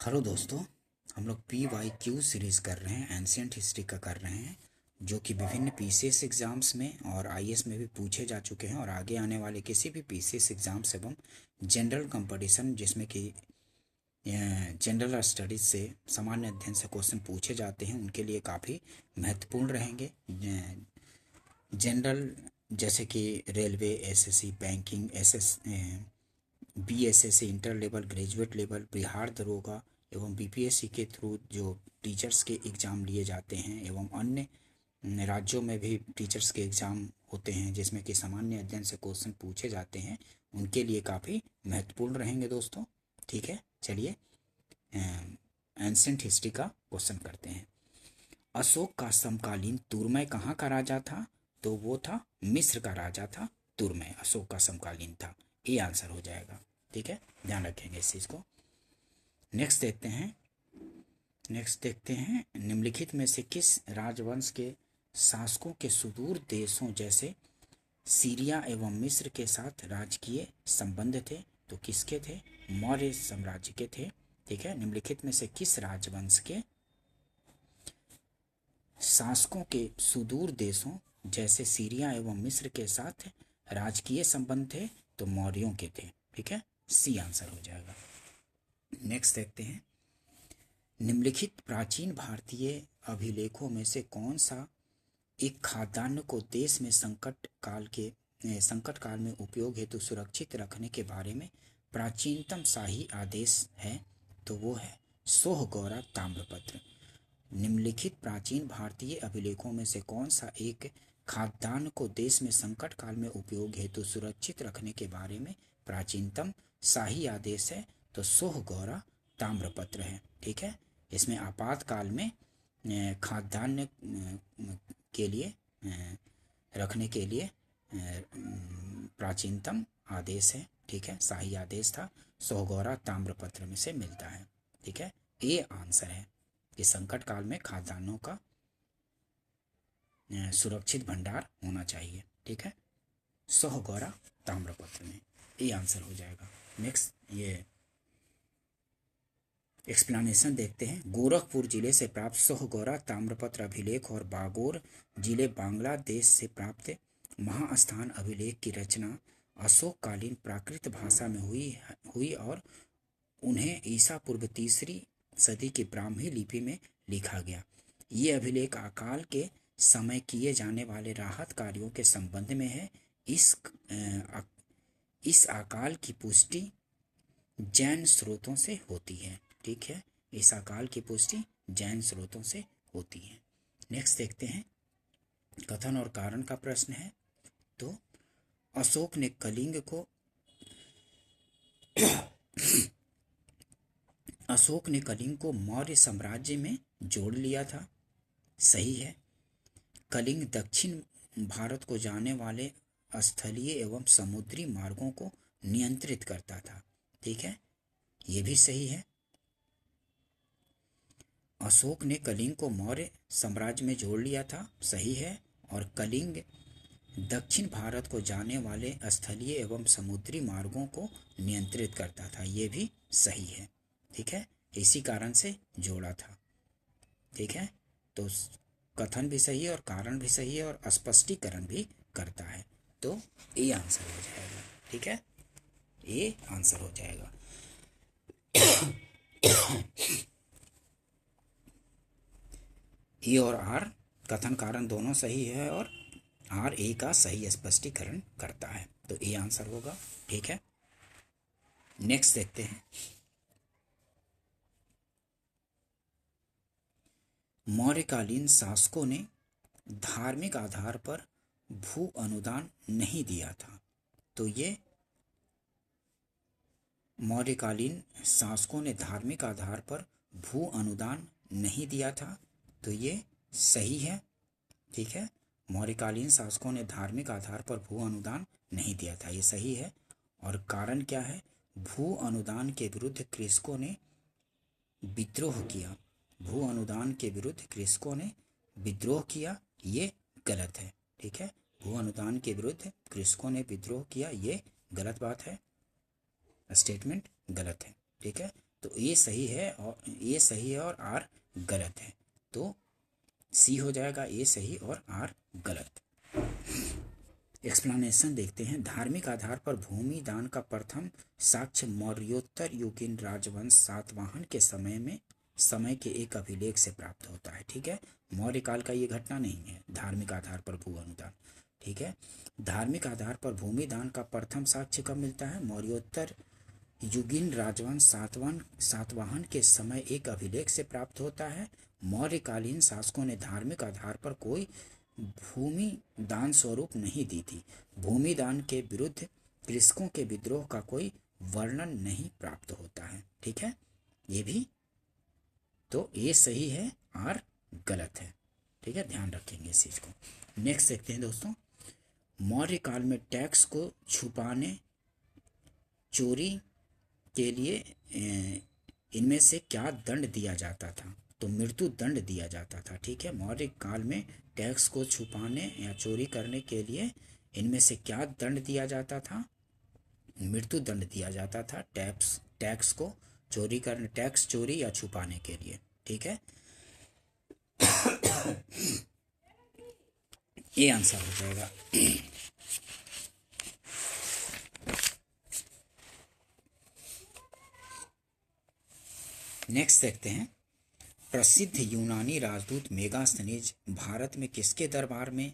Hello दोस्तों। हम लोग PYQ सीरीज़ कर रहे हैं, एंशियंट हिस्ट्री का कर रहे हैं, जो कि विभिन्न PCS एग्ज़ाम्स में और IAS में भी पूछे जा चुके हैं और आगे आने वाले किसी भी PCS एग्ज़ाम्स एवं जनरल कंपटीशन जिसमें कि जनरल स्टडीज़ से सामान्य अध्ययन से क्वेश्चन पूछे जाते हैं, उनके लिए काफ़ी महत्वपूर्ण रहेंगे। जनरल जैसे कि railway, SSC, banking, BSSC, inter level, graduate level, Bihar दरोगा एवं BPSC के थ्रू जो टीचर्स के एग्ज़ाम लिए जाते हैं एवं अन्य राज्यों में भी टीचर्स के एग्ज़ाम होते हैं जिसमें कि सामान्य अध्ययन से क्वेश्चन पूछे जाते हैं, उनके लिए काफ़ी महत्वपूर्ण रहेंगे दोस्तों। ठीक है, चलिए एंशिएंट हिस्ट्री का क्वेश्चन करते हैं। अशोक का समकालीन तुरमय कहाँ का राजा था? तो वो था मिस्र का राजा था तुरमय, अशोक का समकालीन था। ये आंसर हो जाएगा। ठीक है, ध्यान रखेंगे इस चीज़ को। नेक्स्ट देखते हैं निम्नलिखित में से किस राजवंश के शासकों के सुदूर देशों जैसे सीरिया एवं मिस्र के साथ राजकीय संबंध थे? तो किसके थे? मौर्य साम्राज्य के थे। ठीक है, निम्नलिखित में से किस राजवंश के शासकों के सुदूर देशों जैसे सीरिया एवं मिस्र के साथ राजकीय संबंध थे? तो मौर्यों के थे। ठीक है, सी आंसर हो जाएगा। नेक्स्ट देखते हैं निम्नलिखित प्राचीन भारतीय अभिलेखों में से कौन सा एक खाद्यान्न को देश में संकट काल में उपयोग हेतु सुरक्षित रखने के बारे में प्राचीनतम शाही आदेश है? तो वो है सोहगौरा ताम्रपत्र। निम्नलिखित प्राचीन भारतीय अभिलेखों में से कौन सा एक खाद्यान्न को देश में संकट काल में उपयोग हेतु सुरक्षित रखने के बारे में प्राचीनतम शाही आदेश है? तो सोहगौरा ताम्रपत्र है। ठीक है, इसमें आपातकाल में खाद्यान्न के लिए रखने के लिए प्राचीनतम आदेश है। ठीक है, शाही आदेश था, सोहगौरा ताम्रपत्र में से मिलता है। ठीक है, ये आंसर है कि संकट काल में खाद्यान्नों का सुरक्षित भंडार होना चाहिए। ठीक है, सोहगौरा ताम्रपत्र में ये आंसर हो जाएगा। नेक्स्ट ये एक्सप्लेनेशन देखते हैं। गोरखपुर जिले से प्राप्त सोहगौरा ताम्रपत्र अभिलेख और बागोर जिले बांग्लादेश से प्राप्त महास्थान अभिलेख की रचना अशोककालीन प्राकृत भाषा में हुई और उन्हें ईसा पूर्व 3री सदी की ब्राह्मी लिपि में लिखा गया। ये अभिलेख अकाल के समय किए जाने वाले राहत कार्यों के संबंध में है। इस अकाल की पुष्टि जैन स्रोतों से होती है। ठीक है, इस अकाल की पुष्टि जैन स्रोतों से होती है। नेक्स्ट देखते हैं कथन और कारण का प्रश्न है। तो अशोक ने कलिंग को मौर्य साम्राज्य में जोड़ लिया था। सही है। कलिंग दक्षिण भारत को जाने वाले स्थलीय एवं समुद्री मार्गों को नियंत्रित करता था। ठीक है, ये भी सही है। अशोक ने कलिंग को मौर्य साम्राज्य में जोड़ लिया था। सही है। और कलिंग दक्षिण भारत को जाने वाले स्थलीय एवं समुद्री मार्गों को नियंत्रित करता था। ये भी सही है। ठीक है, इसी कारण से जोड़ा था। ठीक है, तो कथन भी सही है और कारण भी सही है और स्पष्टीकरण भी करता है। तो ये आंसर हो जाएगा। ठीक है, ये आंसर हो जाएगा। ए और आर कथन कारण दोनों सही है और आर ए का सही स्पष्टीकरण करता है, तो ए आंसर होगा। ठीक है, नेक्स्ट देखते हैं। मौर्यकालीन शासकों ने धार्मिक आधार पर भू अनुदान नहीं दिया था। तो ये मौर्यकालीन शासकों ने धार्मिक आधार पर भू अनुदान नहीं दिया था। तो ये सही है। ठीक है, मौर्यकालीन शासकों ने धार्मिक आधार पर भू अनुदान नहीं दिया था, ये सही है। और कारण क्या है? भू अनुदान के विरुद्ध कृषकों ने विद्रोह किया। भू अनुदान के विरुद्ध कृषकों ने विद्रोह किया, ये गलत है। ठीक है, भू अनुदान के विरुद्ध कृषकों ने विद्रोह किया, ये गलत बात है, स्टेटमेंट गलत है। ठीक है, तो ए सही है और आर गलत है। तो सी हो जाएगा, ए सही और आर गलत। एक्सप्लेनेशन देखते हैं। धार्मिक आधार पर भूमि दान का प्रथम साक्ष्य मौर्योत्तर युगीन राजवंश सातवाहन के समय के एक अभिलेख से प्राप्त होता है। ठीक है, मौर्य काल का ये घटना नहीं है। धार्मिक आधार पर भू अनुदान, ठीक है। धार्मिक आधार पर भूमि दान का प्रथम साक्ष्य कब मिलता है? मौर्योत्तर युगीन राजवंश सातवाहन के समय एक अभिलेख से प्राप्त होता है। मौर्यकालीन शासकों ने धार्मिक आधार पर कोई भूमि दान स्वरूप नहीं दी थी। भूमि दान के विरुद्ध कृषकों के विद्रोह का कोई वर्णन नहीं प्राप्त होता है। ठीक है, ये भी तो ये सही है, आर गलत है। ठीक है, ध्यान रखेंगे इस चीज को। नेक्स्ट देखते हैं दोस्तों, मौर्य काल में टैक्स को छुपाने चोरी के लिए इनमें से क्या दंड दिया जाता था? तो मृत्यु दंड दिया जाता था। ठीक है, मौर्य काल में टैक्स को छुपाने या चोरी करने के लिए इनमें से क्या दंड दिया जाता था? मृत्यु दंड दिया जाता था टैक्स को चोरी करने, टैक्स चोरी या छुपाने के लिए। ठीक है, ये आंसर हो जाएगा। नेक्स्ट देखते हैं, प्रसिद्ध यूनानी राजदूत मेगास्थनीज भारत में किसके दरबार में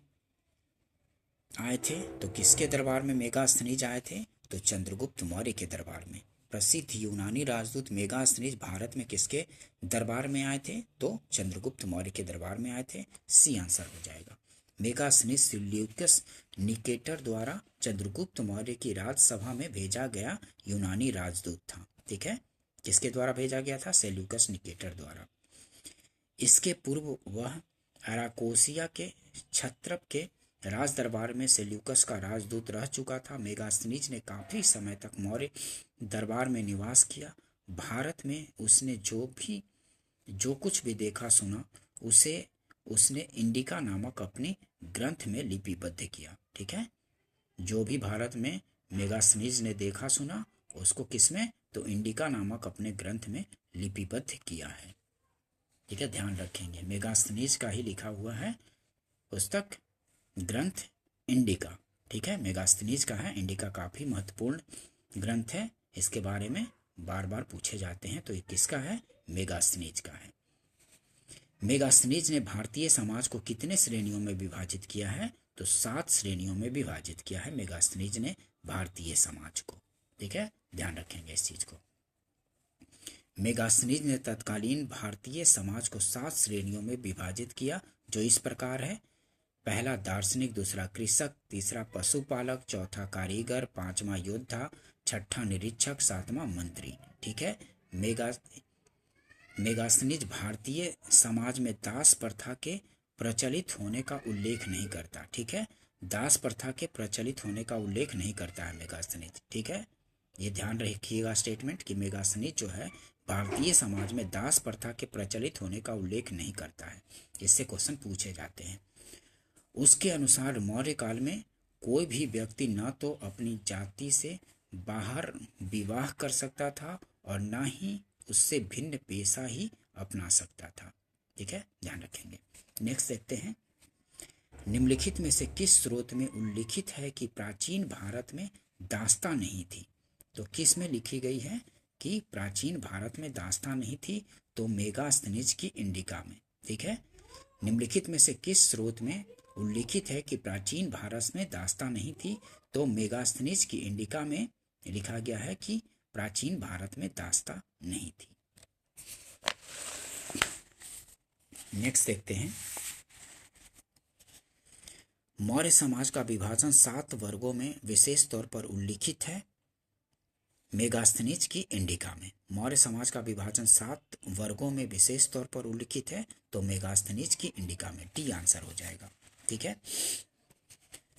आए थे? तो किसके दरबार में मेगास्थनीज आए थे? तो चंद्रगुप्त मौर्य के दरबार में। प्रसिद्ध यूनानी राजदूत मेगास्थनीज भारत में किसके दरबार में आए थे? तो चंद्रगुप्त मौर्य के दरबार में आए थे। सी आंसर हो जाएगा। मेगास्थनीज सेल्यूकस निकेटर द्वारा चंद्रगुप्त मौर्य की राजसभा में भेजा गया यूनानी राजदूत था। ठीक है, किसके द्वारा भेजा गया था? सेल्यूकस निकेटर द्वारा। इसके पूर्व वह अराकोसिया के क्षत्रप के राज दरबार में सेल्यूकस का राजदूत रह चुका था। मेगास्थनीज ने काफी समय तक मौर्य दरबार में निवास किया। भारत में उसने जो कुछ भी देखा सुना उसे उसने इंडिका नामक अपने ग्रंथ में लिपिबद्ध किया। ठीक है, जो भी भारत में मेगास्थनीज ने देखा सुना उसको किसमें? तो इंडिका नामक अपने ग्रंथ में लिपिबद्ध किया है। ठीक है, ध्यान रखेंगे, मेगास्थनीज का ही लिखा हुआ है पुस्तक ग्रंथ इंडिका। ठीक है, मेगास्थनीज का है। इंडिका काफी महत्वपूर्ण ग्रंथ है, इसके बारे में बार बार पूछे जाते हैं। तो ये किसका है? मेगास्थनीज का है। मेगास्थनीज ने भारतीय समाज को कितने श्रेणियों में विभाजित किया है? तो 7 श्रेणियों में विभाजित किया है मेगास्थनीज ने भारतीय समाज को। ठीक है, ध्यान रखेंगे इस चीज को। मेगास्थनीज ने तत्कालीन भारतीय समाज को 7 श्रेणियों में विभाजित किया, जो इस प्रकार है। पहला दार्शनिक, दूसरा कृषक, तीसरा पशुपालक, चौथा कारीगर, पांचवा योद्धा, छठा निरीक्षक, सातवां मंत्री। ठीक है, मेगास्थनीज भारतीय समाज में दास प्रथा के प्रचलित होने का उल्लेख नहीं करता। ठीक है, दास प्रथा के प्रचलित होने का उल्लेख नहीं करता है मेगास्थनीज। ठीक है, ये ध्यान रखिएगा स्टेटमेंट कि मेगास्थनीज जो है भारतीय समाज में दास प्रथा के प्रचलित होने का उल्लेख नहीं करता है। इससे क्वेश्चन पूछे जाते हैं। उसके अनुसार मौर्य काल में कोई भी व्यक्ति न तो अपनी जाति से बाहर विवाह कर सकता था और न ही उससे भिन्न पेशा ही अपना सकता था। ठीक है, ध्यान रखेंगे। नेक्स्ट देखते हैं, निम्नलिखित में से किस स्रोत में उल्लिखित है कि प्राचीन भारत में दास्तां नहीं थी? तो किस में लिखी गई है कि प्राचीन भारत में दास्तां नहीं थी? तो मेगास्थनीज की इंडिका में। ठीक है, निम्नलिखित में से किस स्रोत में उल्लिखित है कि प्राचीन भारत में दास्तां नहीं थी? तो मेगास्थनीज की इंडिका में लिखा गया है कि प्राचीन भारत में दास्तां नहीं थी। नेक्स्ट देखते हैं, मौर्य समाज का विभाजन 7 वर्गों में विशेष तौर पर उल्लिखित है मेगास्थनीज की इंडिका में। मौर्य समाज का विभाजन 7 वर्गों में विशेष तौर पर उल्लिखित है, तो मेगास्थनीज की इंडिका में। डी आंसर हो जाएगा। ठीक है,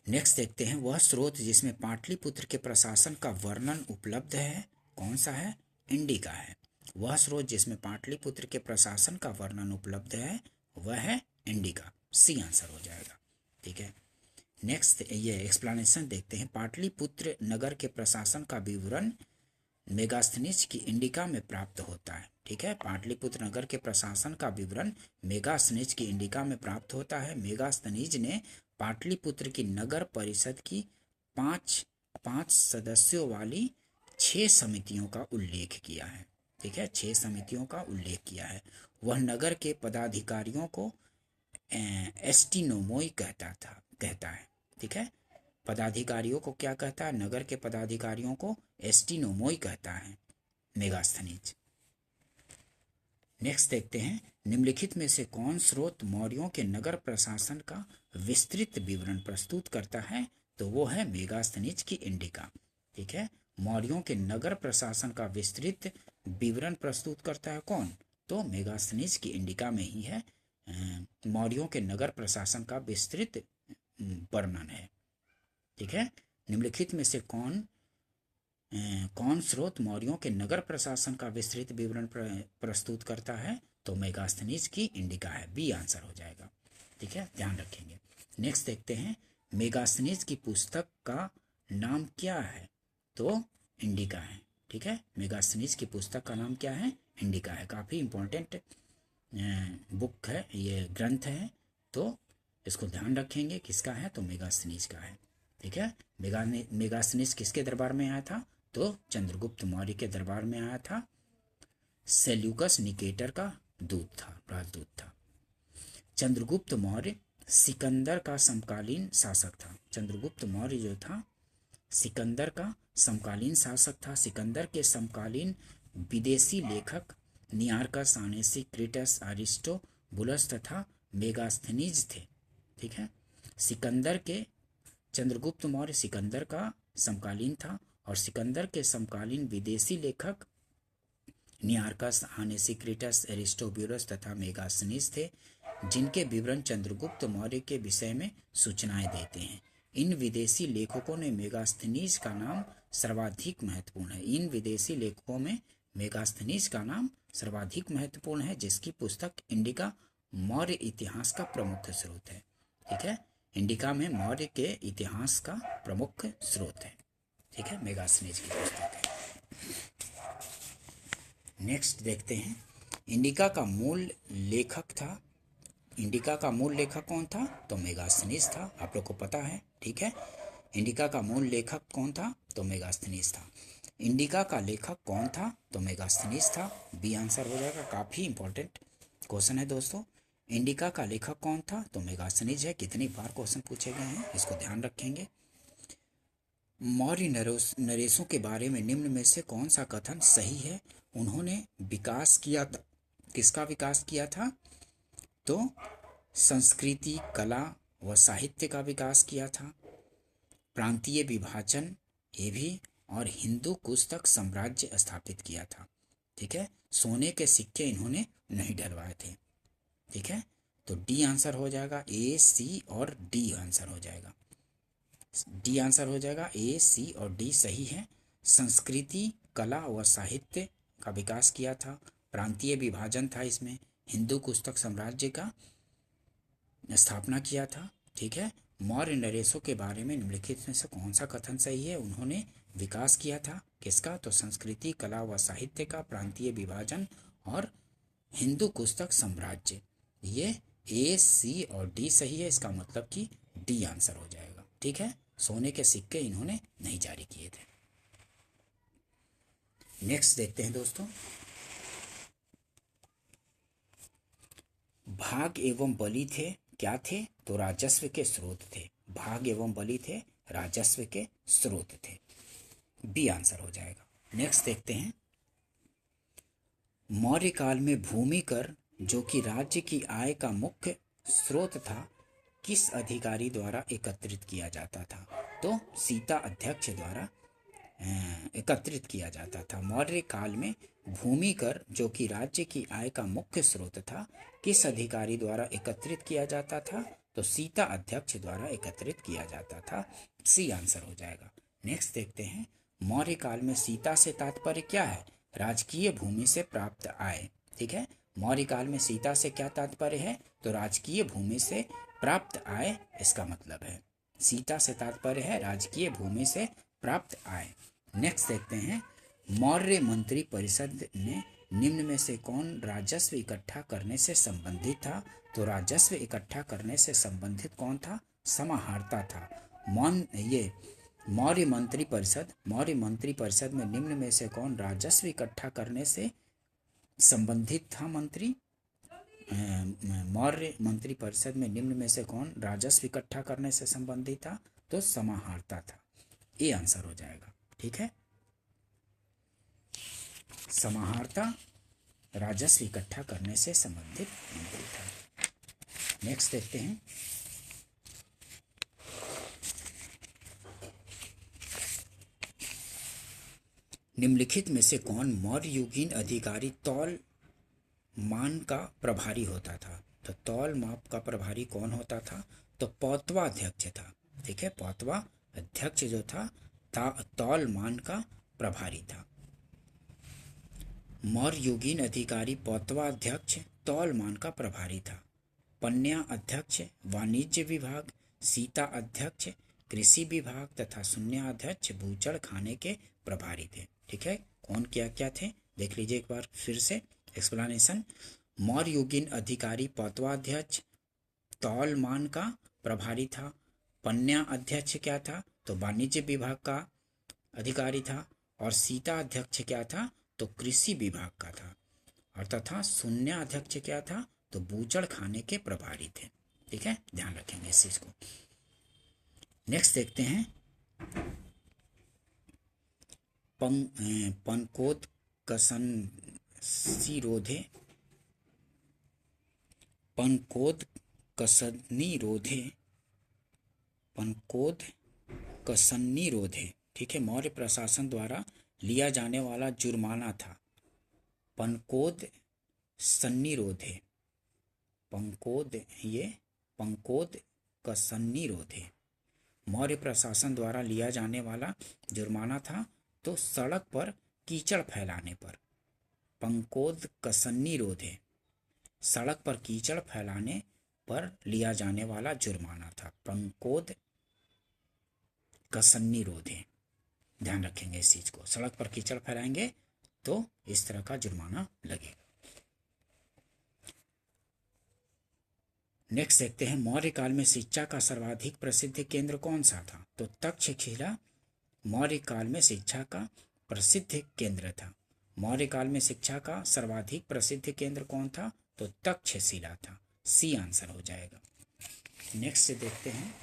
नेक्स्ट देखते हैं, वह स्रोत जिसमें पाटलिपुत्र के प्रशासन का वर्णन उपलब्ध है कौन सा है? इंडिका है। वह स्रोत जिसमें पाटलिपुत्र के प्रशासन का वर्णन उपलब्ध है वह है इंडिका। सी आंसर हो जाएगा। ठीक है, नेक्स्ट ये एक्सप्लेनेशन देखते हैं, पाटलिपुत्र नगर के प्रशासन का विवरण मेगास्थनीज की इंडिका में प्राप्त होता है। ठीक है, पाटलिपुत्र नगर के प्रशासन का विवरण मेगास्थनीज की इंडिका में प्राप्त होता है। मेगास्थनीज ने पाटलिपुत्र की नगर परिषद की पांच पांच सदस्यों वाली 6 समितियों का उल्लेख किया है। ठीक है, 6 समितियों का उल्लेख किया है। वह नगर के पदाधिकारियों को एस्टिनोमोई कहता है। ठीक है, पदाधिकारियों को क्या कहता है? नगर के पदाधिकारियों को एस्टिनोमोई कहता है मेगास्थनीज। नेक्स्ट देखते हैं, निम्नलिखित में से कौन स्रोत मौर्यों के नगर प्रशासन का विस्तृत विवरण प्रस्तुत करता है? तो वो है मेगास्थनीज की इंडिका। ठीक है, मौर्यों के नगर प्रशासन का विस्तृत विवरण प्रस्तुत करता है कौन? तो मेगास्थनीज की इंडिका में ही है, मौर्यों के नगर प्रशासन का विस्तृत वर्णन है। ठीक है, निम्नलिखित में से कौन स्रोत मौर्यों के नगर प्रशासन का विस्तृत विवरण प्रस्तुत करता है? तो मेगास्थनीज की इंडिका है, बी आंसर हो जाएगा। ठीक है, ध्यान रखेंगे। नेक्स्ट देखते हैं, मेगास्थनीज की पुस्तक का नाम क्या है? तो इंडिका है। ठीक है, मेगास्थनीज की पुस्तक का नाम क्या है? इंडिका है। काफ़ी इंपॉर्टेंट बुक है, ये ग्रंथ है, तो इसको ध्यान रखेंगे। किसका है? तो मेगास्थनीज का है। ठीक है, मेगास्थनीज किसके दरबार में आया था? तो चंद्रगुप्त मौर्य के दरबार में आया था। सेल्यूकस निकेटर का दूत था, राजदूत था। चंद्रगुप्त मौर्य सिकंदर का समकालीन शासक था। चंद्रगुप्त मौर्य जो था सिकंदर का समकालीन शासक था। सिकंदर के समकालीन विदेशी लेखक नियार्कस, आनेसी, क्रीटस, अरिस्टोबुलस तथा मेगास्थनीज थे। ठीक है, चंद्रगुप्त मौर्य सिकंदर का समकालीन था और सिकंदर के समकालीन विदेशी लेखक नियार्कस, आनेसी, क्रीटस, अरिस्टोबुलस तथा मेगास्थनीज थे, जिनके विवरण चंद्रगुप्त मौर्य के विषय में सूचनाएं देते हैं। इन विदेशी लेखकों ने मेगास्थनीज का नाम सर्वाधिक महत्वपूर्ण है। इन विदेशी लेखकों में मेगास्थनीज का नाम सर्वाधिक महत्वपूर्ण है, जिसकी पुस्तक इंडिका मौर्य इतिहास का प्रमुख स्रोत है। ठीक है, इंडिका में मौर्य के इतिहास का प्रमुख स्रोत है। ठीक है, मेगास्थनीज की पुस्तक है। नेक्स्ट देखते हैं, इंडिका का मूल लेखक कौन था? तो मेगास्थनीज था। आप लोग को पता है। ठीक है, इंडिका का मूल लेखक कौन था? तो मेगास्थनीज था। इंडिका का लेखक कौन था? तो मेगास्थनीज था, बी आंसर हो जाएगा। काफी इंपॉर्टेंट क्वेश्चन है दोस्तों। इंडिका का लेखक कौन था? तो मेगास्थनीज है। कितनी बार क्वेश्चन पूछे गए हैं, इसको ध्यान रखेंगे। मौर्य नरेशों के बारे में निम्न में से कौन सा कथन सही है? उन्होंने विकास किया था। किसका विकास किया था? तो संस्कृति, कला व साहित्य का विकास किया था। प्रांतीय विभाजन ये भी, और हिंदू कुश तक साम्राज्य स्थापित किया था। ठीक है, सोने के सिक्के इन्होंने नहीं डलवाए थे। ठीक है, तो डी आंसर हो जाएगा। ए, सी और डी आंसर हो जाएगा। डी आंसर हो जाएगा। ए, सी और डी सही है। संस्कृति, कला व साहित्य का विकास किया था। प्रांतीय विभाजन था इसमें। हिंदू कुश तक साम्राज्य का स्थापना किया था। ठीक है, मौर्य नरेशों के बारे में निम्नलिखित में से कौन सा कथन सही है? उन्होंने विकास किया था। किसका? तो संस्कृति, कला व साहित्य का, प्रांतीय विभाजन और हिंदू कुश तक साम्राज्य। ये ए, सी और डी सही है। इसका मतलब कि डी आंसर हो जाएगा। ठीक है, सोने के सिक्के इन्होंने नहीं जारी किए थे। नेक्स्ट देखते हैं दोस्तों, भाग एवं बलि थे क्या थे? तो राजस्व के स्रोत थे। भाग एवं बलि थे राजस्व के स्रोत थे, बी आंसर हो जाएगा। नेक्स्ट देखते हैं, मौर्य काल में भूमि कर जो कि राज्य की आय का मुख्य स्रोत था, किस अधिकारी द्वारा एकत्रित किया जाता था? तो सीता अध्यक्ष द्वारा एकत्रित किया जाता था। मौर्य काल में भूमि कर जो कि राज्य की आय का मुख्य स्रोत था, किस अधिकारी द्वारा एकत्रित किया जाता था? तो सीता अध्यक्ष द्वारा एकत्रित किया जाता था, सी आंसर हो जाएगा। नेक्स्ट देखते हैं, मौर्य काल में सीता से तात्पर्य क्या है? राजकीय भूमि से प्राप्त आय। ठीक है, मौर्य काल में सीता से क्या तात्पर्य है? तो राजकीय भूमि से प्राप्त आय इसका मतलब है। सीता से तात्पर्य है राजकीय भूमि से प्राप्त आय। नेक्स्ट देखते हैं, मौर्य मंत्री परिषद ने निम्न में से कौन राजस्व इकट्ठा करने से संबंधित था? तो राजस्व इकट्ठा करने से संबंधित कौन था? समाहर्ता था। मौर्य मंत्री परिषद में निम्न में से कौन राजस्व इकट्ठा करने से संबंधित था? मौर्य मंत्री परिषद में निम्न में से कौन राजस्व इकट्ठा करने से संबंधित था? तो समाहर्ता था। ये आंसर हो जाएगा। ठीक है, समाहर्ता राजस्व इकट्ठा करने से संबंधित मंत्री था। नेक्स्ट देखते हैं, निम्नलिखित में से कौन मौर्य युगीन अधिकारी तौल मान का प्रभारी होता था? तो तौल माप का प्रभारी कौन होता था? तो पौतवा अध्यक्ष था। ठीक है, पौतवा अध्यक्ष जो था तौल मान का प्रभारी था। मौर्य युगीन अधिकारी पौतवा अध्यक्ष तौल मान का प्रभारी था। पन्या अध्यक्ष वाणिज्य विभाग, सीता अध्यक्ष कृषि विभाग तथा शून्य अध्यक्ष भूचड़ खाने के प्रभारी थे। ठीक है, कौन क्या क्या थे देख लीजिए एक बार फिर से एक्सप्लेनेशन। मौर्य युगीन अधिकारी पौतवा अध्यक्ष तौल मान का प्रभारी था। पन्या अध्यक्ष क्या था? तो वाणिज्य विभाग का अधिकारी था। और सीता अध्यक्ष क्या था? तो कृषि विभाग का था। और तथा शून्य अध्यक्ष क्या था? तो बूचड़ खाने के प्रभारी थे। ठीक है, ध्यान रखेंगे इस चीज को। नेक्स्ट देखते हैं, पनकोद कसनीरोधे पनकोद कसनीरोधे। ठीक है, मौर्य प्रशासन द्वारा लिया जाने वाला जुर्माना था। पनकोद सन्निरोधे, पंकोद कसन्निरोधे मौर्य प्रशासन द्वारा लिया जाने वाला जुर्माना था। तो सड़क पर कीचड़ फैलाने पर। पंकोद कसन्निरोधे सड़क पर कीचड़ फैलाने पर लिया जाने वाला जुर्माना था। पंकोद कसन्निरोधे, ध्यान रखेंगे इस चीज को। सड़क पर कीचड़ फैलाएंगे तो इस तरह का जुर्माना लगेगा। नेक्स्ट देखते हैं, मौर्य काल में शिक्षा का सर्वाधिक प्रसिद्ध केंद्र कौन सा था? तो तक्षशिला मौर्य काल में शिक्षा का प्रसिद्ध केंद्र था। मौर्य काल में शिक्षा का सर्वाधिक प्रसिद्ध केंद्र कौन था? तो तक्षशिला था। सी आंसर हो जाएगा। नेक्स्ट से देखते हैं,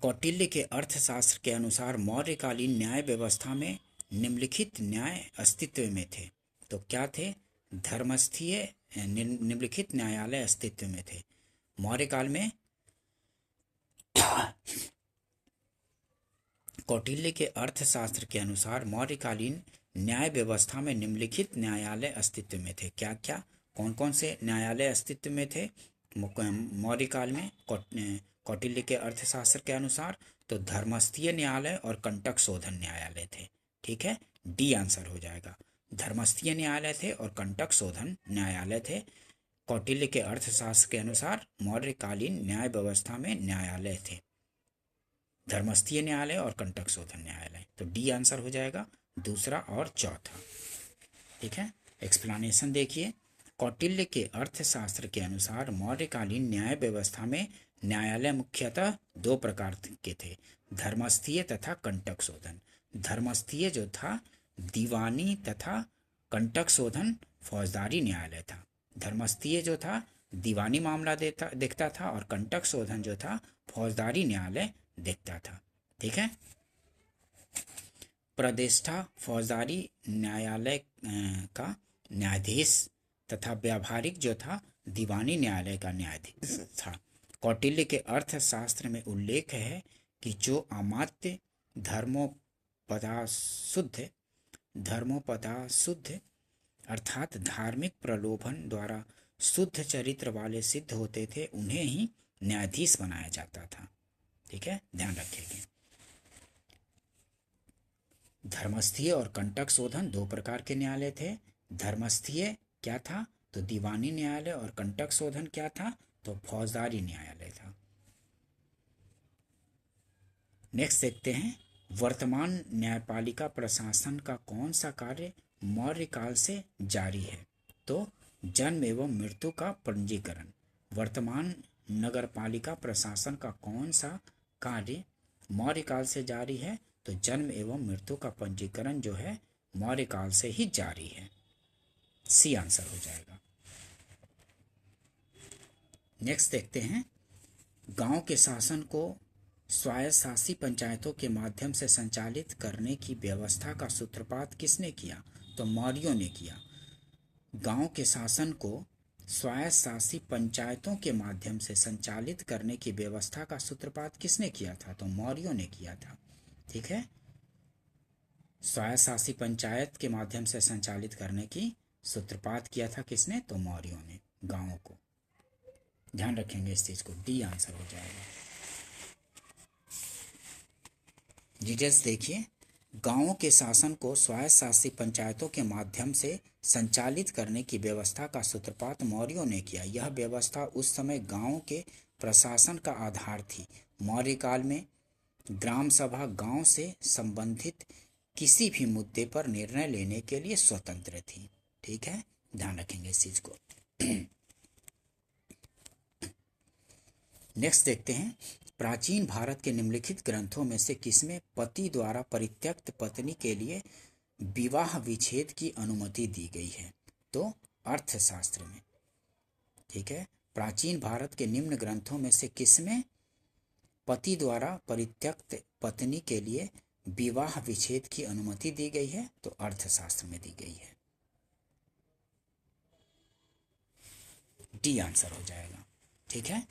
कौटिल्य के अर्थशास्त्र के अनुसार मौर्यकालीन न्याय व्यवस्था में निम्नलिखित न्याय अस्तित्व में थे। तो क्या थे? धर्मस्थीय निम्नलिखित न्यायालय अस्तित्व में थे। मौर्य काल में कौटिल्य के अर्थशास्त्र के अनुसार मौर्यकालीन न्याय व्यवस्था में निम्नलिखित न्यायालय अस्तित्व में थे। क्या क्या, कौन कौन से न्यायालय अस्तित्व में थे मौर्य काल में कौटिल्य के अर्थशास्त्र के अनुसार? तो धर्मस्थीय न्यायालय और कंटक शोधन न्यायालय थे। ठीक है, डी आंसर हो जाएगा। धर्मस्थीय न्यायालय थे और कंटक शोधन न्यायालय थे। कौटिल्य के अर्थशास्त्र के अनुसार मौर्यकालीन न्याय व्यवस्था में न्यायालय थे धर्मस्थीय न्यायालय और कंटक शोधन न्यायालय। तो डी आंसर हो जाएगा, दूसरा और चौथा। ठीक है, एक्सप्लेनेशन देखिए। कौटिल्य के अर्थशास्त्र के अनुसार मौर्यकालीन न्याय व्यवस्था में न्यायालय मुख्यतः दो प्रकार के थे, धर्मस्थीय तथा कंटक शोधन। धर्मस्थीय जो था दीवानी तथा कंटक शोधन फौजदारी न्यायालय था। धर्मस्थीय जो था दीवानी मामला देखता था और कंटक शोधन जो था फौजदारी न्यायालय देखता था। ठीक है, प्रतिष्ठा फौजदारी न्यायालय का न्यायाधीश तथा व्यावहारिक जो था दीवानी न्यायालय का न्यायाधीश था। कौटिल्य के अर्थशास्त्र में उल्लेख है कि जो अमात्य धर्मोपदाशुद्ध अर्थात धार्मिक प्रलोभन द्वारा शुद्ध चरित्र वाले सिद्ध होते थे, उन्हें ही न्यायाधीश बनाया जाता था। ठीक है, ध्यान रखिएगा। धर्मस्थीय और कंटक शोधन दो प्रकार के न्यायालय थे। धर्मस्थीय क्या था? तो दीवानी न्यायालय। और कंटक शोधन क्या था? तो फौजदारी न्यायालय था। नेक्स्ट देखते हैं, वर्तमान न्यायपालिका प्रशासन का कौन सा कार्य मौर्य काल से जारी है? तो जन्म एवं मृत्यु का पंजीकरण। वर्तमान नगरपालिका प्रशासन का कौन सा कार्य मौर्य काल से जारी है? तो जन्म एवं मृत्यु का पंजीकरण जो है मौर्य काल से ही जारी है। सी आंसर हो जाएगा। नेक्स्ट देखते हैं, गांव के शासन को स्वायत्तशासी पंचायतों के माध्यम से संचालित करने की व्यवस्था का सूत्रपात किसने किया? तो मौर्यों ने किया। गांव के शासन को स्वायत्तशासी पंचायतों के माध्यम से संचालित करने की व्यवस्था का सूत्रपात किसने किया था? तो मौर्यों ने किया था। ठीक है, स्वायत्तशासी पंचायत के माध्यम से संचालित करने की सूत्रपात किया था किसने? तो मौर्यों ने गांवों को। ध्यान रखेंगे इस चीज को, डी आंसर हो जाएगा। डिटेल्स देखिए, गांवों के शासन को स्वायत्तशासी पंचायतों के माध्यम से संचालित करने की व्यवस्था का सूत्रपात मौर्यों ने किया। यह व्यवस्था उस समय गांव के प्रशासन का आधार थी। मौर्य काल में ग्राम सभा गांव से संबंधित किसी भी मुद्दे पर निर्णय लेने के लिए स्वतंत्र थी। ठीक है, ध्यान रखेंगे इस चीज को। नेक्स्ट देखते हैं, प्राचीन भारत के निम्नलिखित ग्रंथों में से किसमें पति द्वारा परित्यक्त पत्नी के लिए विवाह विच्छेद की अनुमति दी गई है? तो अर्थशास्त्र में। ठीक है, प्राचीन भारत के निम्न ग्रंथों में से किसमें पति द्वारा परित्यक्त पत्नी के लिए विवाह विच्छेद की अनुमति दी गई है? तो अर्थशास्त्र में दी गई है। डी आंसर हो जाएगा। ठीक है,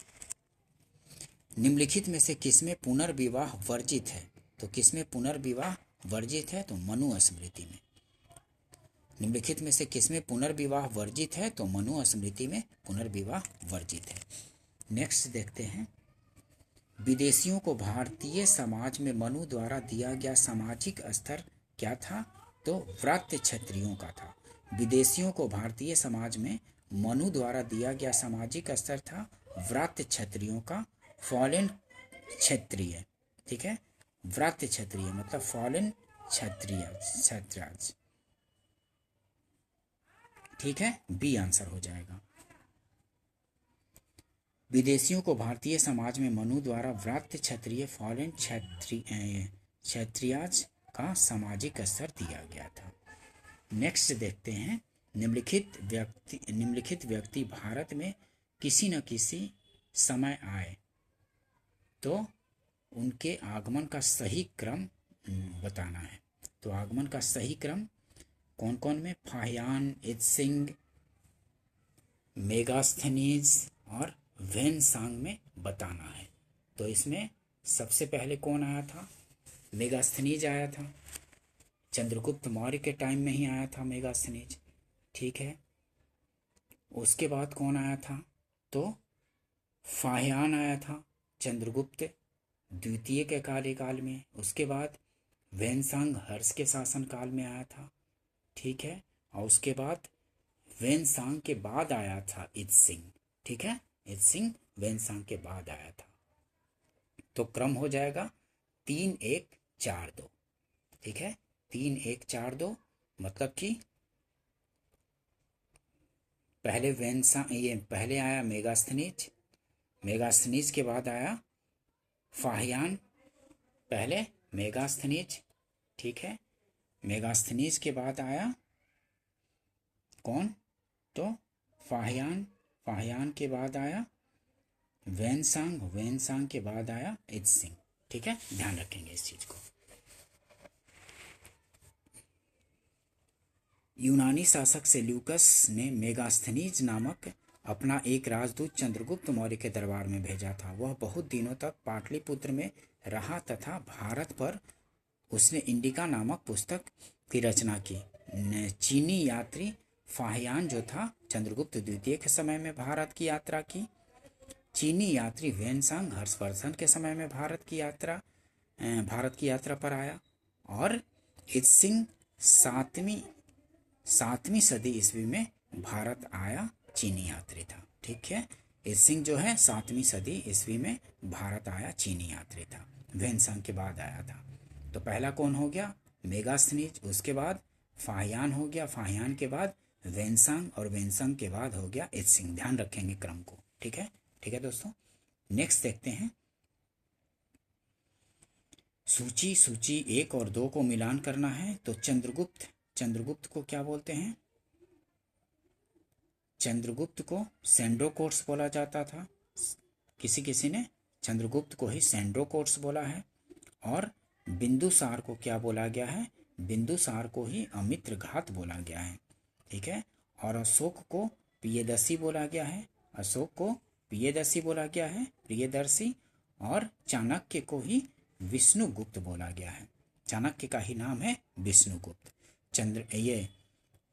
निम्नलिखित में से किसमें पुनर्विवाह वर्जित है? तो किसमें पुनर्विवाह वर्जित है? तो मनुस्मृति में। निम्नलिखित में से किसमें पुनर्विवाह वर्जित है? तो मनुस्मृति में पुनर्विवाह वर्जित है। नेक्स्ट देखते हैं, विदेशियों को भारतीय समाज में मनु द्वारा दिया गया सामाजिक स्तर क्या था? तो व्रत क्षत्रियों का था। विदेशियों को भारतीय समाज में मनु द्वारा दिया गया सामाजिक स्तर था व्रत क्षत्रियों का, फॉलन क्षत्रिय। ठीक है, व्रत क्षत्रिय मतलब फॉलन क्षत्रिय। ठीक है, बी आंसर हो जाएगा। विदेशियों को भारतीय समाज में मनु द्वारा व्रत क्षत्रिय फॉलन क्षत्रियाज का सामाजिक स्तर दिया गया था। नेक्स्ट देखते हैं, निम्नलिखित व्यक्ति भारत में किसी न किसी समय आए तो उनके आगमन का सही क्रम बताना है। तो आगमन का सही क्रम कौन कौन में? फाहियान, इत्सिंग, मेगास्थनीज और वेनसांग में बताना है। तो इसमें सबसे पहले कौन आया था? मेगास्थनीज आया था। चंद्रगुप्त मौर्य के टाइम में ही आया था मेगास्थनीज। ठीक है, उसके बाद कौन आया था? तो फाहियान आया था चंद्रगुप्त द्वितीय के कार्यकाल में। उसके बाद वेनसांग हर्ष के शासनकाल में आया था। ठीक है, और उसके बाद वेनसांग के बाद आया था इत्सिंग। ठीक है, इत्सिंग वेनसांग के बाद आया था। तो क्रम हो जाएगा 3 1 4 2। ठीक है, 3 1 4 2 मतलब कि पहले पहले आया मेगास्थनीज, मेगास्थनीज के बाद आया फाहियान, पहले मेगास्थनीज। ठीक है, मेगास्थनीज के बाद आया कौन? तो फाहियान, फाहियान के बाद आया वेनसांग, वेनसांग के बाद आया इत्सिंग। ठीक है, ध्यान रखेंगे इस चीज को। यूनानी शासक सेल्यूकस ने मेगास्थनीज नामक अपना एक राजदूत चंद्रगुप्त मौर्य के दरबार में भेजा था। वह बहुत दिनों तक पाटलिपुत्र में रहा तथा भारत पर उसने इंडिका नामक पुस्तक की रचना की। चीनी यात्री फाहियान जो था चंद्रगुप्त द्वितीय के समय में भारत की यात्रा की। चीनी यात्री वेनसांग हर्षवर्धन के समय में भारत की यात्रा पर आया। और इत्सिंग सातवीं सदी ईस्वी में भारत आया, चीनी यात्री था। ठीक है, इत्सिंग जो है 7वीं सदी ईस्वी में भारत आया, चीनी यात्री था। वेनसांग के बाद आया था। तो पहला कौन हो गया, मेगास्थनीज, उसके बाद फाहियान हो गया, फाहियान के बाद वेनसांग, और वेनसांग के बाद हो गया इत्सिंग। ध्यान रखेंगे क्रम को, ठीक है। ठीक है दोस्तों, नेक्स्ट देखते हैं सूची। सूची 1 और 2 को मिलान करना है तो चंद्रगुप्त, चंद्रगुप्त को क्या बोलते हैं, चंद्रगुप्त को सेंड्रोकोट्स बोला जाता था। किसी किसी ने चंद्रगुप्त को ही सेंड्रोकोट्स बोला है। और बिंदुसार को क्या बोला गया है, बिंदुसार को ही अमित्रघात बोला गया है, ठीक है। और अशोक को प्रियदर्शी बोला गया है, अशोक को प्रियदर्शी बोला गया है, प्रियदर्शी। और चाणक्य को ही विष्णुगुप्त बोला गया है, चाणक्य का ही नाम है विष्णुगुप्त। ये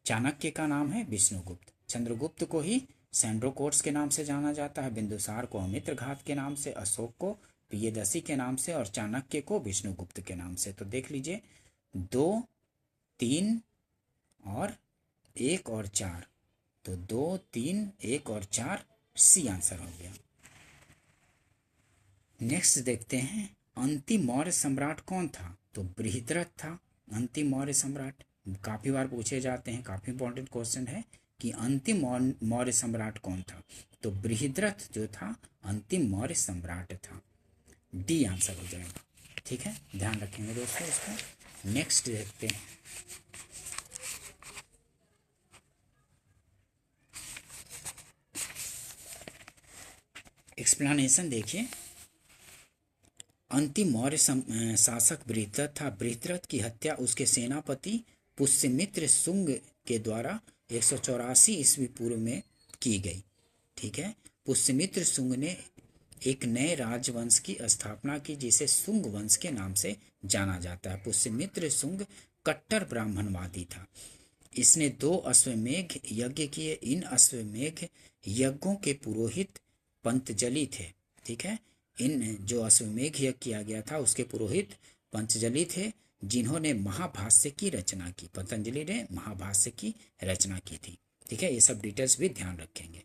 चाणक्य का नाम है विष्णुगुप्त। चंद्रगुप्त को ही सेंड्रोकोट्स के नाम से जाना जाता है, बिंदुसार को अमित्रघात के नाम से, अशोक को प्रियदर्शी के नाम से, और चाणक्य को विष्णुगुप्त के नाम से। तो देख लीजिए 2, 3 और 1 और 4, तो 2, 3, 1 और 4 सी आंसर हो गया। नेक्स्ट देखते हैं अंतिम मौर्य सम्राट कौन था, तो बृहद्रथ था अंतिम मौर्य सम्राट। काफी बार पूछे जाते हैं, काफी इंपॉर्टेंट क्वेश्चन है कि अंतिम मौर्य सम्राट कौन था, तो बृहद्रथ जो था अंतिम मौर्य सम्राट था। डी आंसर हो जाएगा, ठीक है। ध्यान रखेंगे दोस्तों इसको। नेक्स्ट देखते हैं एक्सप्लेनेशन। देखिए अंतिम मौर्य शासक बृहद्रथ था। बृहद्रथ की हत्या उसके सेनापति पुष्यमित्र शुंग के द्वारा 184 ईस्वी पूर्व में की गई, ठीक है। पुष्यमित्र शुंग ने एक नए राजवंश की स्थापना की जिसे शुंग वंश के नाम से जाना जाता है। पुष्यमित्र शुंग कट्टर ब्राह्मणवादी था। इसने 2 अश्वमेघ यज्ञ किए। इन अश्वमेघ यज्ञों के पुरोहित पंतजलि थे, ठीक है। इन जो अश्वमेघ यज्ञ किया गया था उसके पुरोहित पंतजलि थे, जिन्होंने महाभाष्य की रचना की। पतंजलि ने महाभाष्य की रचना की थी, ठीक है। ये सब डिटेल्स भी ध्यान रखेंगे।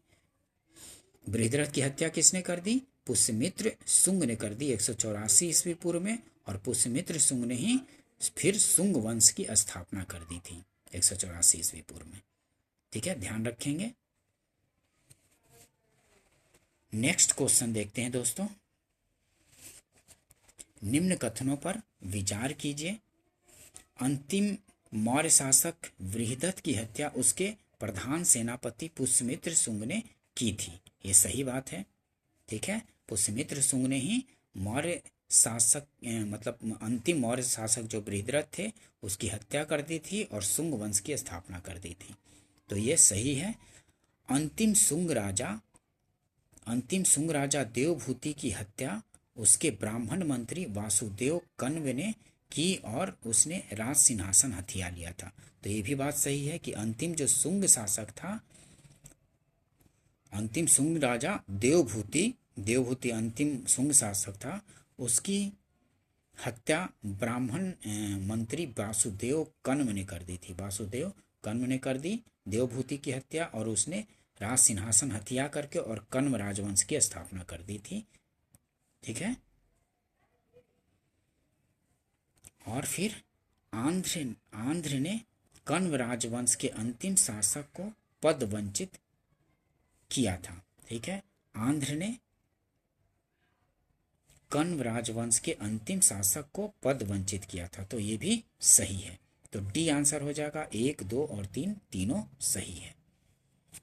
बृहद्रथ की हत्या किसने कर दी, पुष्यमित्र शुंग ने कर दी 184 ईस्वी पूर्व में, और पुष्यमित्र शुंग ने ही फिर शुंग वंश की स्थापना कर दी थी 184 ईस्वी पूर्व में, ठीक है। ध्यान रखेंगे। नेक्स्ट क्वेश्चन देखते हैं दोस्तों। निम्न कथनों पर विचार कीजिए। अंतिम मौर्य शासक बृहद्रथ की हत्या उसके प्रधान सेनापति पुष्यमित्र शुंग ने की थी, ये सही बात है, ठीक है। पुष्यमित्र शुंग ने ही मौर्य शासक मतलब अंतिम मौर्य शासक जो बृहद्रथ थे उसकी हत्या कर दी थी और शुंग वंश की स्थापना कर दी थी, तो ये सही है। अंतिम शुंग राजा देवभूति की हत्या उसके ब्राह्मण मंत्री वासुदेव कण्व ने की और उसने राज सिंहासन हथिया लिया था। तो ये भी बात सही है कि अंतिम जो शुंग शासक था, अंतिम शुंग राजा देवभूति अंतिम शुंग शासक था, उसकी हत्या ब्राह्मण मंत्री वासुदेव कण्व ने कर दी थी। वासुदेव कण्व ने कर दी देवभूति की हत्या और उसने राज सिंहासन हथिया करके और कण्व राजवंश की स्थापना कर दी थी, ठीक है। और फिर आंध्र ने कण्व राजवंश के अंतिम शासक को पद वंचित किया था, ठीक है। आंध्र ने कण्व राजवंश के अंतिम शासक को पद वंचित किया था, तो ये भी सही है। तो डी आंसर हो जाएगा। 1, 2 और 3 तीनों सही है।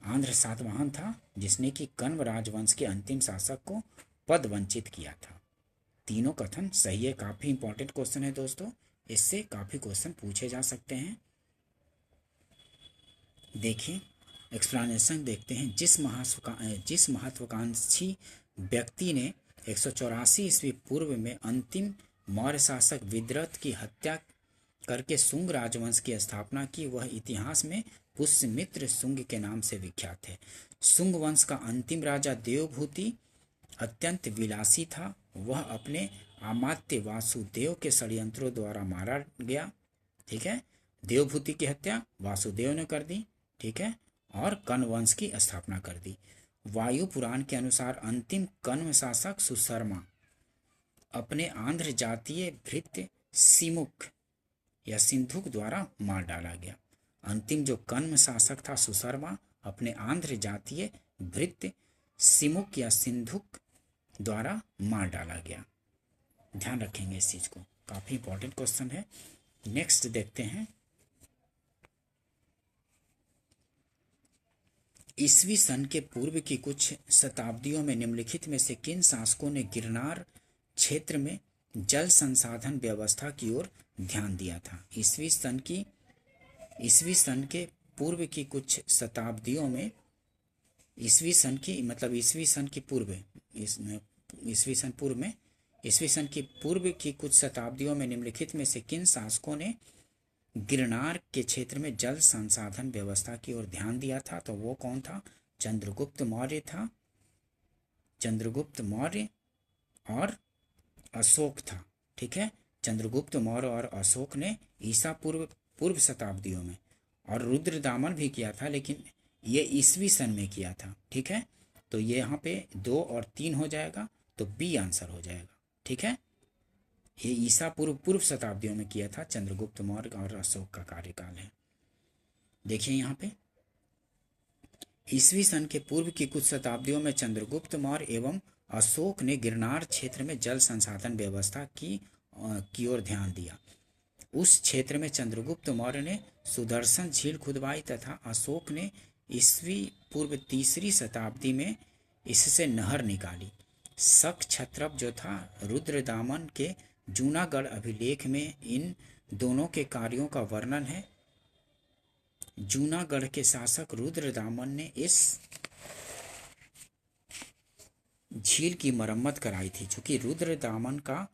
आंध्र सातवाहन था जिसने कि कण्व राजवंश के अंतिम शासक को पद वंचित किया था। तीनों कथन सही है। काफी इंपॉर्टेंट क्वेश्चन है दोस्तों, इससे काफी क्वेश्चन पूछे जा सकते हैं। देखिए एक्सप्लेनेशन देखते हैं। जिस महत्वाकांक्षी व्यक्ति ने 184 ईस्वी पूर्व में अंतिम मौर्य शासक बृहद्रथ की हत्या करके शुंग राजवंश की स्थापना की, वह इतिहास में पुष्यमित्र शुंग के नाम से विख्यात है। शुंग वंश का अंतिम राजा देवभूति अत्यंत विलासी था। वह अपने अमात्य वासुदेव के षड्यंत्रों द्वारा मारा गया, ठीक है। देवभूति की हत्या वासुदेव ने कर दी, ठीक है, और कण्व वंश की स्थापना कर दी। वायु पुराण के अनुसार अंतिम कण्व शासक सुशर्मा अपने आंध्र जातीय भृत्य सिमुक या सिंधुक द्वारा मार डाला गया। अंतिम जो कन्म शासक था सुशर्मा, अपने आंध्र जातीय भृत्य सिमुक या सिंधुक द्वारा मार डाला गया। ध्यान रखेंगे इस चीज को, काफी इंपॉर्टेंट क्वेश्चन है। नेक्स्ट देखते हैं, ईसवी सन के पूर्व की कुछ शताब्दियों में निम्नलिखित में से किन शासकों ने गिरनार क्षेत्र में जल संसाधन व्यवस्था की ओर ध्यान दिया था? ईसवी सन के पूर्व की कुछ शताब्दियों में, ईसवी सन की पूर्व, ईसवी सन की पूर्व की कुछ शताब्दियों में निम्नलिखित में से किन शासकों ने गिरनार के क्षेत्र में जल संसाधन व्यवस्था की ओर ध्यान दिया था? तो वो कौन था? चंद्रगुप्त मौर्य था, चंद्रगुप्त मौर्य और अशोक था। ठीक है, चंद्रगुप्त मौर्य और अशोक ने ईसा पूर्व शताब्दियों में, और रुद्रदामन भी किया था, लेकिन ये ईसवी सन में किया था। ठीक है, तो ये यहाँ पे 2 और 3 हो जाएगा, तो बी आंसर हो जाएगा। ठीक है, ये ईसा पूर्व शताब्दियों में किया था, चंद्रगुप्त मौर्य और अशोक का कार्यकाल है। देखिए यहाँ पे, ईसवी सन के पूर्व की कुछ शताब्दियों में चंद्रगुप्त मौर्य एवं अशोक ने गिरनार क्षेत्र में जल संसाधन व्यवस्था की ओर ध्यान दिया। उस क्षेत्र में चंद्रगुप्त मौर्य ने सुदर्शन झील खुदवाई तथा अशोक ने ईसवी पूर्व 3री शताब्दी में इससे नहर निकाली। शक क्षत्रप जो था, रुद्रदामन के जूनागढ़ अभिलेख में इन दोनों के कार्यों का वर्णन है। जूनागढ़ के शासक रुद्रदामन ने इस झील की मरम्मत कराई थी। चूंकि रुद्रदामन का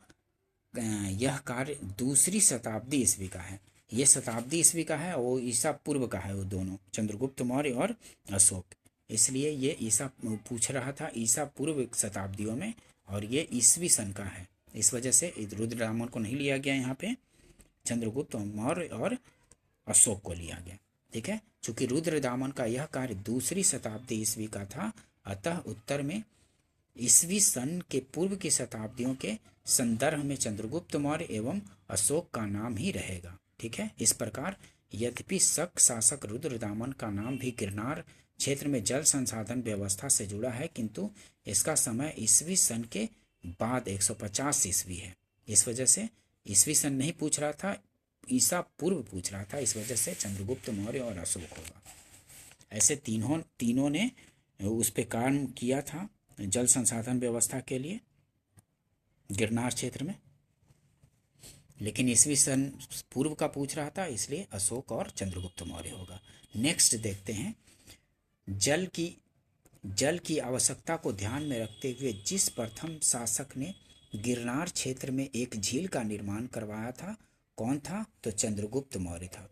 यह कार्य 2री शताब्दी ईस्वी का है, ये शताब्दी ईस्वी का है, वो ईसा पूर्व का है, वो दोनों चंद्रगुप्त मौर्य और अशोक। इसलिए ये ईसा पूछ रहा था ईसा पूर्व शताब्दियों में, और ये ईसवी सन का है। इस वजह से रुद्रदामन को नहीं लिया गया यहाँ पे, चंद्रगुप्त मौर्य और अशोक को लिया गया। ठीक है, चूंकि रुद्रदामन का यह कार्य 2री शताब्दी ईस्वी का था, अतः उत्तर में ईसवी सन के पूर्व की शताब्दियों के संदर्भ में चंद्रगुप्त मौर्य एवं अशोक का नाम ही रहेगा। ठीक है, इस प्रकार यद्यपि शक शासक रुद्रदामन का नाम भी गिरनार क्षेत्र में जल संसाधन व्यवस्था से जुड़ा है, किंतु इसका समय ईसवी सन के बाद 150 ईस्वी है। इस वजह से ईसवी सन नहीं पूछ रहा था, ईसा पूर्व पूछ रहा था, इस वजह से चंद्रगुप्त मौर्य और अशोक होगा। ऐसे तीनों ने उस पर काम किया था जल संसाधन व्यवस्था के लिए गिरनार क्षेत्र में, लेकिन ईसवी सन पूर्व का पूछ रहा था, इसलिए अशोक और चंद्रगुप्त मौर्य होगा। नेक्स्ट देखते हैं, जल की आवश्यकता को ध्यान में रखते हुए जिस प्रथम शासक ने गिरनार क्षेत्र में एक झील का निर्माण करवाया था, कौन था? तो चंद्रगुप्त मौर्य था।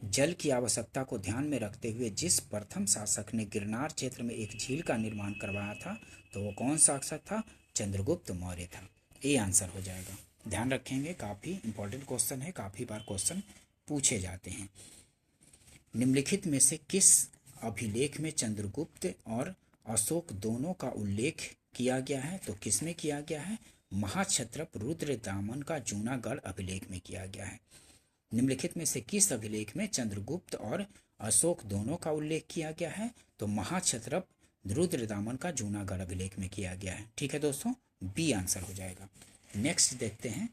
जल की आवश्यकता को ध्यान में रखते हुए जिस प्रथम शासक ने गिरनार क्षेत्र में एक झील का निर्माण करवाया था, तो वो कौन शासक था? चंद्रगुप्त मौर्य था। ए आंसर हो जाएगा। ध्यान रखेंगे, काफ़ी इंपॉर्टेंट क्वेश्चन है, काफ़ी बार क्वेश्चन पूछे जाते हैं। निम्नलिखित में से किस अभिलेख में चंद्रगुप्त और अशोक दोनों का उल्लेख किया गया है? तो किसमें किया गया है? महाक्षत्रप रुद्रदामन का जूनागढ़ अभिलेख में किया गया है। निम्नलिखित में से किस अभिलेख में चंद्रगुप्त और अशोक दोनों का उल्लेख किया गया है? तो महाक्षत्रप रुद्रदामन का जूनागढ़ अभिलेख में किया गया है। ठीक है दोस्तों, बी आंसर हो जाएगा। नेक्स्ट देखते हैं,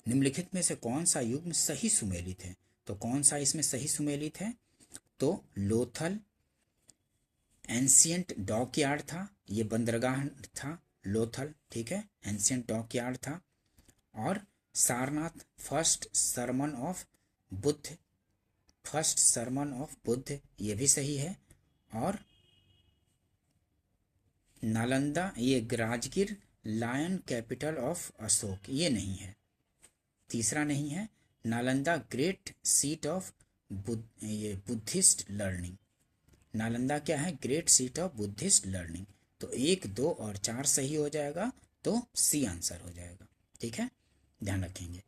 निम्नलिखित में से कौन सा युग्म सही सुमेलित है? तो कौन सा इसमें सही सुमेलित है? तो लोथल एंशियंट डॉकयार्ड था, ये बंदरगाह था लोथल। ठीक है, एंशियंट डॉकयार्ड था। और Sarnath first sermon of Buddha, ये भी सही है। और नालंदा, ये Rajgir lion capital of Ashoka, ये नहीं है, तीसरा नहीं है। Nalanda great seat of Buddhist learning, Nalanda क्या है? Great seat of Buddhist learning. तो 1, 2 और 4 सही हो जाएगा, तो सी आंसर हो जाएगा। ठीक है, ध्यान रखेंगे।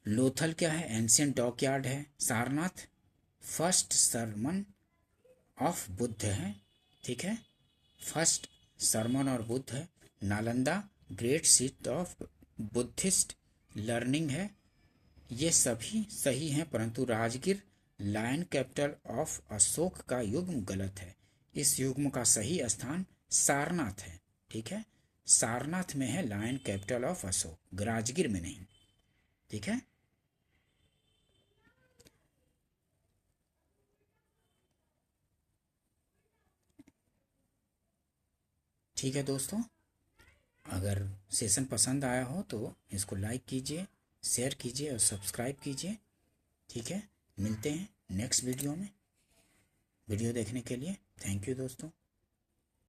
लोथल क्या है? एंशियंट डॉकयार्ड है। Sarnath first sermon of Buddha है। ठीक है, फर्स्ट सरमन और बुद्ध है। Nalanda great seat of Buddhist learning है। ये सभी सही हैं, परंतु Rajgir lion capital of Ashoka का युग्म गलत है। इस युग्म का सही स्थान सारनाथ है। ठीक है, सारनाथ में है lion capital of Ashoka, Rajgir में नहीं। ठीक है, ठीक है दोस्तों, अगर सेशन पसंद आया हो तो इसको लाइक कीजिए, शेयर कीजिए और सब्सक्राइब कीजिए। ठीक है, मिलते हैं नेक्स्ट वीडियो में। वीडियो देखने के लिए थैंक यू दोस्तों।